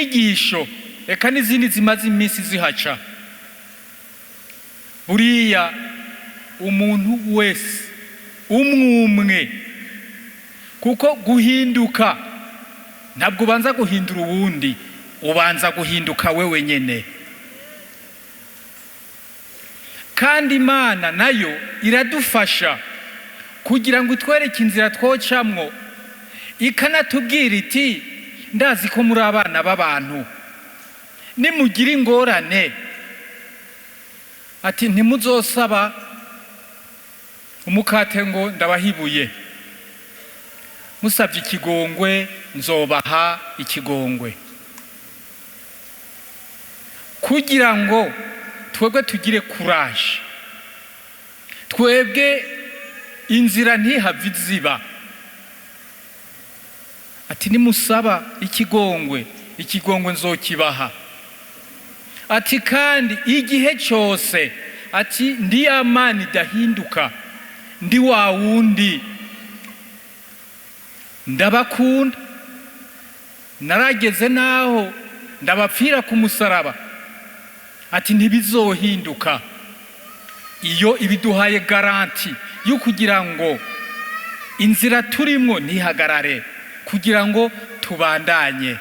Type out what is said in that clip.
nyigisho eka n'izindi zimaze iminsi zihaca. Buriya umuntu wese umwe, kuko guhinduka ntabwo ubanza guhindura uwundi, ubanza guhinduka wewe nyene. Kandi Imana nayo iradufasha kugira ngo itwereke inzira twocamwo, ikanatubwira iti ndazi ko muri abana b'abantu, nimugira ingorane ati ntimuzosaba umukate ngo ndabahibuye, musabye ikigongwe nzobaha ikigongwe, kugira ngo twebwe tugire courage, twebwe inzira ntihave iziba. Ati nimusaba ikigongwe nzokibaha. Ati kandi igihe cyose, ati ndi amani dahinduka, ndi wa wundi, ndabakunda, narageze naho ndabapfira ku musaraba. Ati ntibizohinduka. Iyo ibiduhaye garanti yo kugira ngo inzira turimo ntihagarare, kugira ngo tubandanye.